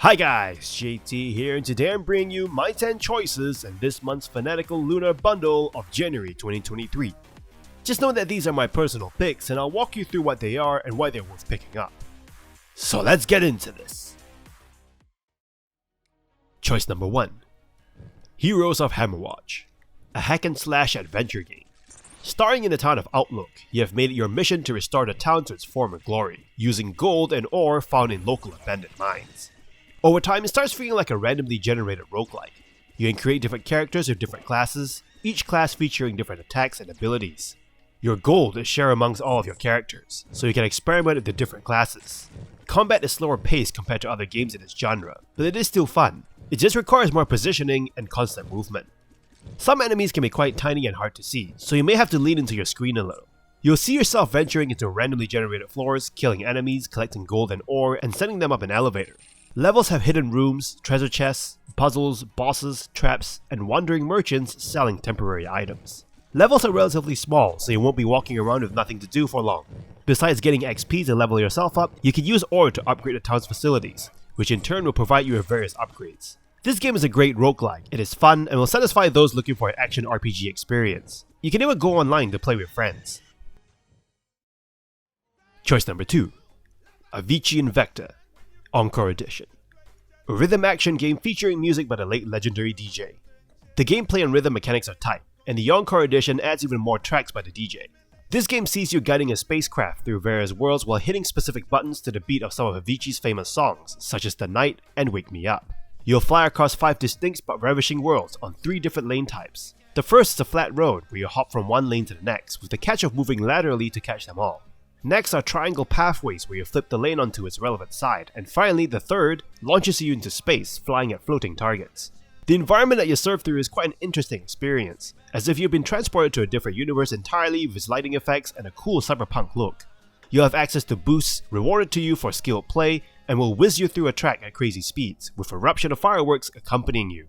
Hi guys, JT here, and today I'm bringing you my 10 choices in this month's Fanatical Lunar Bundle of January 2023. Just know that these are my personal picks, and I'll walk you through what they are and why they're worth picking up. So let's get into this. Choice number 1. Heroes of Hammerwatch, a hack and slash adventure game. Starring in the town of Outlook, you have made it your mission to restore the town to its former glory, using gold and ore found in local abandoned mines. Over time, it starts feeling like a randomly generated roguelike. You can create different characters with different classes, each class featuring different attacks and abilities. Your gold is shared amongst all of your characters, so you can experiment with the different classes. Combat is slower paced compared to other games in its genre, but it is still fun. It just requires more positioning and constant movement. Some enemies can be quite tiny and hard to see, so you may have to lean into your screen a little. You'll see yourself venturing into randomly generated floors, killing enemies, collecting gold and ore, and sending them up an elevator. Levels have hidden rooms, treasure chests, puzzles, bosses, traps, and wandering merchants selling temporary items. Levels are relatively small, so you won't be walking around with nothing to do for long. Besides getting XP to level yourself up, you can use ore to upgrade the town's facilities, which in turn will provide you with various upgrades. This game is a great roguelike. It is fun and will satisfy those looking for an action RPG experience. You can even go online to play with friends. Choice number 2. AVICII Invector, Encore Edition. A rhythm action game featuring music by the late legendary DJ. The gameplay and rhythm mechanics are tight, and the Encore Edition adds even more tracks by the DJ. This game sees you guiding a spacecraft through various worlds while hitting specific buttons to the beat of some of AVICII's famous songs, such as The Night and Wake Me Up. You'll fly across 5 distinct but ravishing worlds on 3 different lane types. The first is a flat road where you hop from one lane to the next, with the catch of moving laterally to catch them all. Next are triangle pathways where you flip the lane onto its relevant side, and finally the third launches you into space, flying at floating targets. The environment that you surf through is quite an interesting experience, as if you've been transported to a different universe entirely with lighting effects and a cool cyberpunk look. You'll have access to boosts rewarded to you for skilled play, and will whiz you through a track at crazy speeds, with eruption of fireworks accompanying you.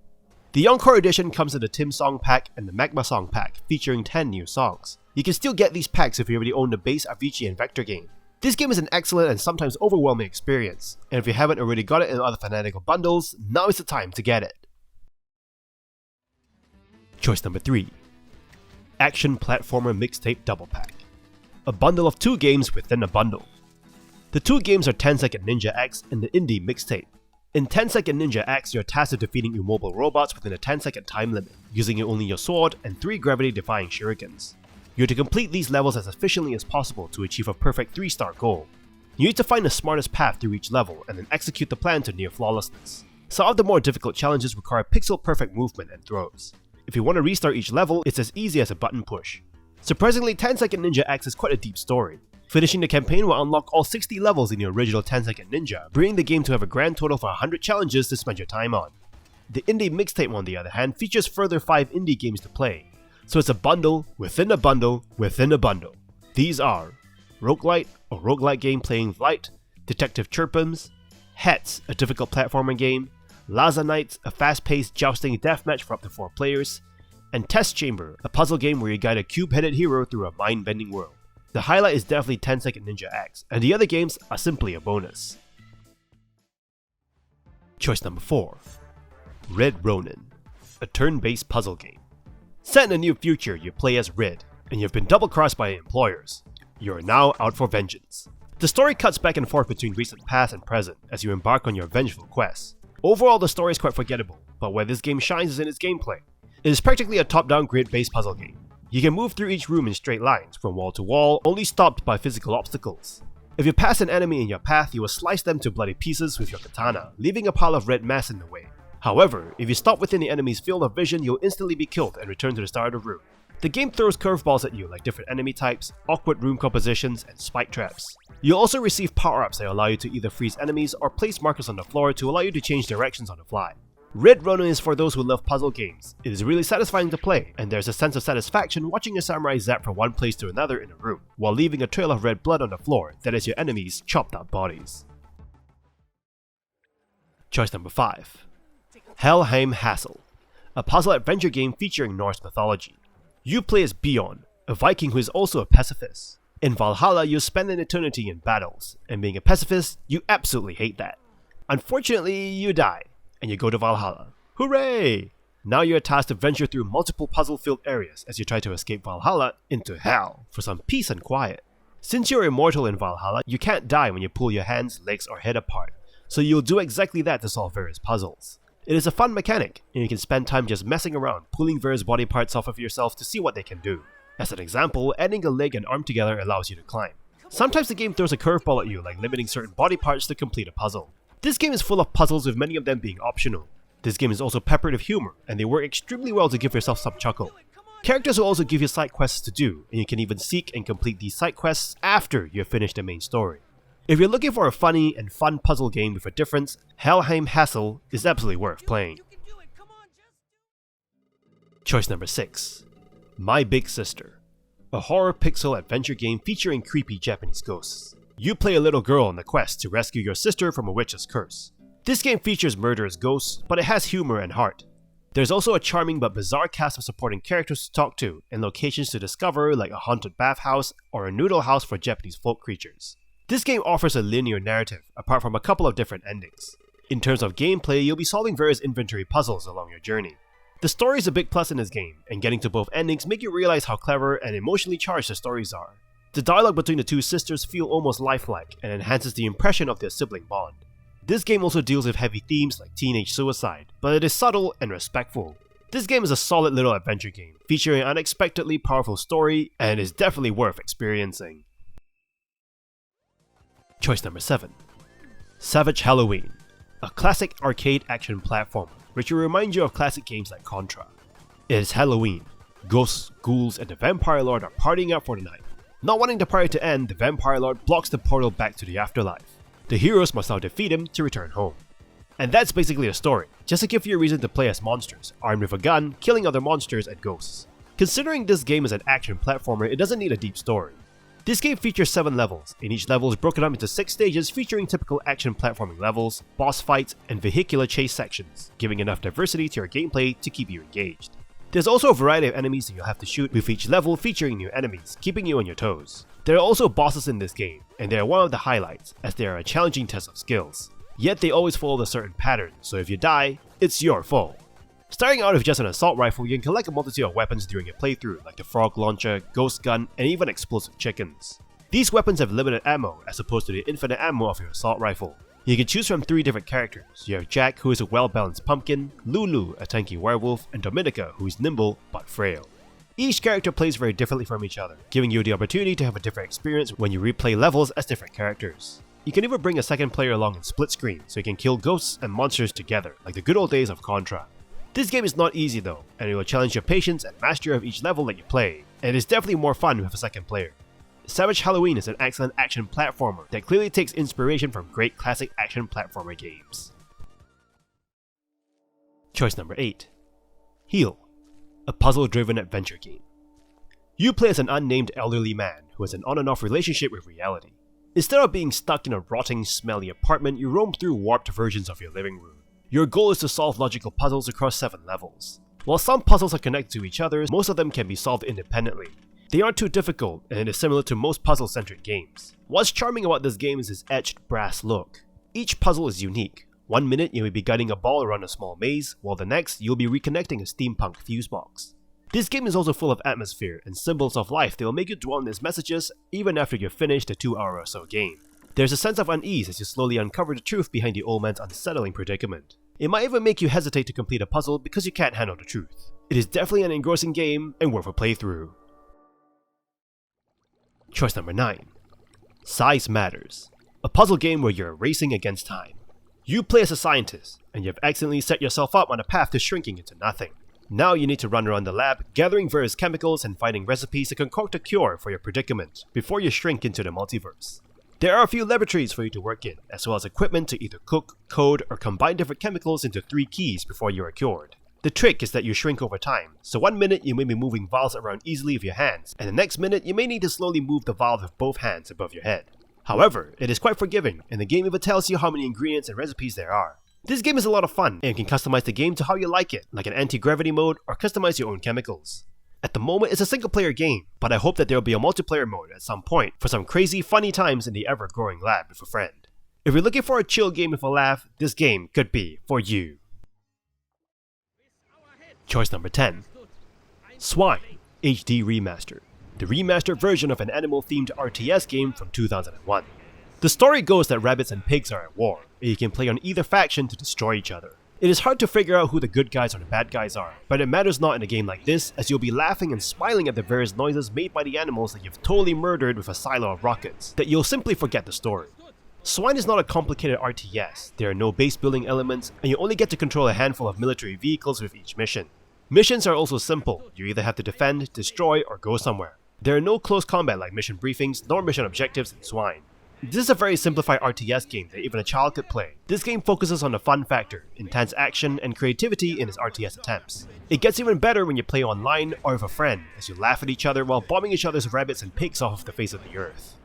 The Encore Edition comes in the Tim Song Pack and the Magma Song Pack, featuring 10 new songs. You can still get these packs if you already own the base AVICII Invector game. This game is an excellent and sometimes overwhelming experience, and if you haven't already got it in other Fanatical bundles, now is the time to get it. Choice number 3. Action Platformer Mixtape Double Pack, a bundle of 2 games within a bundle. The 2 games are 10-Second Ninja X and the Indie Mixtape. In 10-Second Ninja X, you're tasked with defeating immobile robots within a 10-second time limit, using only your sword and 3 gravity-defying shurikens. You're to complete these levels as efficiently as possible to achieve a perfect 3-star goal. You need to find the smartest path through each level and then execute the plan to near flawlessness. Some of the more difficult challenges require pixel-perfect movement and throws. If you want to restart each level, it's as easy as a button push. Surprisingly, 10-Second Ninja X is quite a deep story. Finishing the campaign will unlock all 60 levels in the original 10-Second Ninja, bringing the game to have a grand total of 100 challenges to spend your time on. The Indie Mixtape, on the other hand, features further 5 indie games to play, so it's a bundle within a bundle within a bundle. These are Roguelite, a roguelike game playing light, Detective Chirpums, Hats, a difficult platformer game, Laza Knights, a fast-paced jousting deathmatch for up to 4 players, and Test Chamber, a puzzle game where you guide a cube-headed hero through a mind-bending world. The highlight is definitely 10-Second Ninja X, and the other games are simply a bonus. Choice number 4. Red Ronin, a turn-based puzzle game. Set in a new future, you play as Red, and you've been double-crossed by employers. You are now out for vengeance. The story cuts back and forth between recent past and present as you embark on your vengeful quest. Overall, the story is quite forgettable, but where this game shines is in its gameplay. It is practically a top-down grid-based puzzle game. You can move through each room in straight lines, from wall to wall, only stopped by physical obstacles. If you pass an enemy in your path, you will slice them to bloody pieces with your katana, leaving a pile of red mass in the way. However, if you stop within the enemy's field of vision, you'll instantly be killed and return to the start of the room. The game throws curveballs at you like different enemy types, awkward room compositions, and spike traps. You'll also receive power-ups that allow you to either freeze enemies or place markers on the floor to allow you to change directions on the fly. Red Ronin is for those who love puzzle games. It is really satisfying to play, and there's a sense of satisfaction watching a samurai zap from one place to another in a room, while leaving a trail of red blood on the floor that is your enemies' chopped up bodies. Choice number 5. Helheim Hassle, a puzzle adventure game featuring Norse mythology. You play as Bjorn, a Viking who is also a pacifist. In Valhalla, you spend an eternity in battles, and being a pacifist, you absolutely hate that. Unfortunately, you die, and you go to Valhalla. Hooray! Now you're tasked to venture through multiple puzzle-filled areas as you try to escape Valhalla into Hell for some peace and quiet. Since you're immortal in Valhalla, you can't die when you pull your hands, legs, or head apart, so you'll do exactly that to solve various puzzles. It is a fun mechanic, and you can spend time just messing around, pulling various body parts off of yourself to see what they can do. As an example, adding a leg and arm together allows you to climb. Sometimes the game throws a curveball at you, like limiting certain body parts to complete a puzzle. This game is full of puzzles, with many of them being optional. This game is also peppered with humor, and they work extremely well to give yourself some chuckle. Characters will also give you side quests to do, and you can even seek and complete these side quests after you have finished the main story. If you're looking for a funny and fun puzzle game with a difference, Helheim Hassle is absolutely worth playing. Choice number 6. My Big Sister, a horror pixel adventure game featuring creepy Japanese ghosts. You play a little girl on the quest to rescue your sister from a witch's curse. This game features murderous ghosts, but it has humor and heart. There's also a charming but bizarre cast of supporting characters to talk to, and locations to discover like a haunted bathhouse or a noodle house for Japanese folk creatures. This game offers a linear narrative, apart from a couple of different endings. In terms of gameplay, you'll be solving various inventory puzzles along your journey. The story is a big plus in this game, and getting to both endings make you realize how clever and emotionally charged the stories are. The dialogue between the two sisters feel almost lifelike and enhances the impression of their sibling bond. This game also deals with heavy themes like teenage suicide, but it is subtle and respectful. This game is a solid little adventure game, featuring an unexpectedly powerful story, and is definitely worth experiencing. Choice number 7. Savage Halloween, a classic arcade action platformer, which will remind you of classic games like Contra. It is Halloween. Ghosts, ghouls, and the Vampire Lord are partying up for the night. Not wanting the party to end, the Vampire Lord blocks the portal back to the afterlife. The heroes must now defeat him to return home. And that's basically the story, just to give you a reason to play as monsters, armed with a gun, killing other monsters and ghosts. Considering this game is an action platformer, it doesn't need a deep story. This game features 7 levels, and each level is broken up into 6 stages featuring typical action platforming levels, boss fights, and vehicular chase sections, giving enough diversity to your gameplay to keep you engaged. There's also a variety of enemies that you'll have to shoot, with each level featuring new enemies, keeping you on your toes. There are also bosses in this game, and they are one of the highlights, as they are a challenging test of skills. Yet they always follow a certain pattern, so if you die, it's your fault. Starting out with just an assault rifle, you can collect a multitude of weapons during your playthrough, like the frog launcher, ghost gun, and even explosive chickens. These weapons have limited ammo, as opposed to the infinite ammo of your assault rifle. You can choose from 3 different characters. You have Jack, who is a well-balanced pumpkin, Lulu, a tanky werewolf, and Dominica, who is nimble but frail. Each character plays very differently from each other, giving you the opportunity to have a different experience when you replay levels as different characters. You can even bring a second player along in split screen, so you can kill ghosts and monsters together, like the good old days of Contra. This game is not easy though, and it will challenge your patience and mastery of each level that you play, and it is definitely more fun with a second player. Savage Halloween is an excellent action platformer that clearly takes inspiration from great classic action platformer games. Choice number 8. Heal, a puzzle-driven adventure game. You play as an unnamed elderly man who has an on and off relationship with reality. Instead of being stuck in a rotting, smelly apartment, you roam through warped versions of your living room. Your goal is to solve logical puzzles across 7 levels. While some puzzles are connected to each other, most of them can be solved independently. They aren't too difficult, and it is similar to most puzzle-centric games. What's charming about this game is its etched brass look. Each puzzle is unique. One minute you may be guiding a ball around a small maze, while the next you'll be reconnecting a steampunk fuse box. This game is also full of atmosphere and symbols of life that will make you dwell on these messages even after you've finished the 2-hour or so game. There's a sense of unease as you slowly uncover the truth behind the old man's unsettling predicament. It might even make you hesitate to complete a puzzle because you can't handle the truth. It is definitely an engrossing game and worth a playthrough. Choice number 9. Size Matters, a puzzle game where you're racing against time. You play as a scientist, and you've accidentally set yourself up on a path to shrinking into nothing. Now you need to run around the lab, gathering various chemicals and finding recipes to concoct a cure for your predicament before you shrink into the multiverse. There are a few laboratories for you to work in, as well as equipment to either cook, code, or combine different chemicals into 3 keys before you are cured. The trick is that you shrink over time, so one minute you may be moving vials around easily with your hands, and the next minute you may need to slowly move the vial with both hands above your head. However, it is quite forgiving, and the game even tells you how many ingredients and recipes there are. This game is a lot of fun, and you can customize the game to how you like it, like an anti-gravity mode or customize your own chemicals. At the moment, it's a single-player game, but I hope that there will be a multiplayer mode at some point for some crazy, funny times in the ever-growing lab with a friend. If you're looking for a chill game with a laugh, this game could be for you. Choice number 10. S.W.I.N.E HD Remaster, the remastered version of an animal-themed RTS game from 2001. The story goes that rabbits and pigs are at war, and you can play on either faction to destroy each other. It is hard to figure out who the good guys or the bad guys are, but it matters not in a game like this, as you'll be laughing and smiling at the various noises made by the animals that you've totally murdered with a silo of rockets, that you'll simply forget the story. S.W.I.N.E is not a complicated RTS, there are no base building elements, and you only get to control a handful of military vehicles with each mission. Missions are also simple, you either have to defend, destroy, or go somewhere. There are no close combat like mission briefings, nor mission objectives in S.W.I.N.E. This is a very simplified RTS game that even a child could play. This game focuses on the fun factor, intense action, and creativity in its RTS attempts. It gets even better when you play online or with a friend, as you laugh at each other while bombing each other's rabbits and pigs off the face of the earth.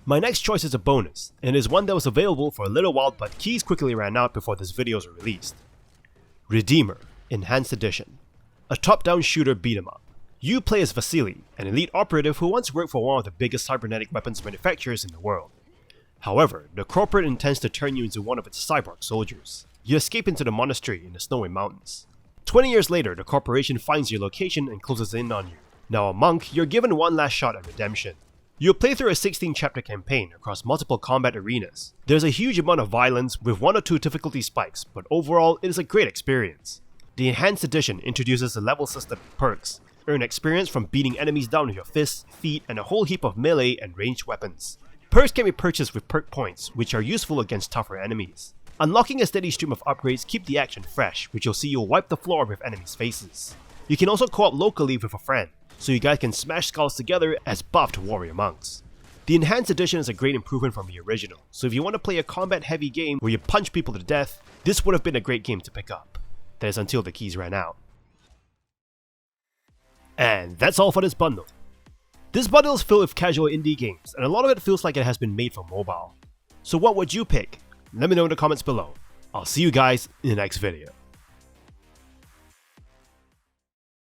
My next choice is a bonus, and it is one that was available for a little while but keys quickly ran out before this video was released. Redeemer Enhanced Edition, a top-down shooter beat-em-up. You play as Vasily, an elite operative who once worked for one of the biggest cybernetic weapons manufacturers in the world. However, the corporate intends to turn you into one of its cyborg soldiers. You escape into the monastery in the snowy mountains. 20 years later, the corporation finds your location and closes in on you. Now a monk, you're given one last shot at redemption. You'll play through a 16-chapter campaign across multiple combat arenas. There's a huge amount of violence with 1 or 2 difficulty spikes, but overall it is a great experience. The Enhanced Edition introduces a level system of perks. Earn experience from beating enemies down with your fists, feet, and a whole heap of melee and ranged weapons. Perks can be purchased with perk points, which are useful against tougher enemies. Unlocking a steady stream of upgrades keep the action fresh, which you'll see you'll wipe the floor with enemies' faces. You can also co-op locally with a friend, so you guys can smash skulls together as buffed warrior monks. The Enhanced Edition is a great improvement from the original, so if you want to play a combat-heavy game where you punch people to death, this would have been a great game to pick up. That is until the keys ran out. And that's all for this bundle. This bundle is filled with casual indie games, and a lot of it feels like it has been made for mobile. So what would you pick? Let me know in the comments below. I'll see you guys in the next video.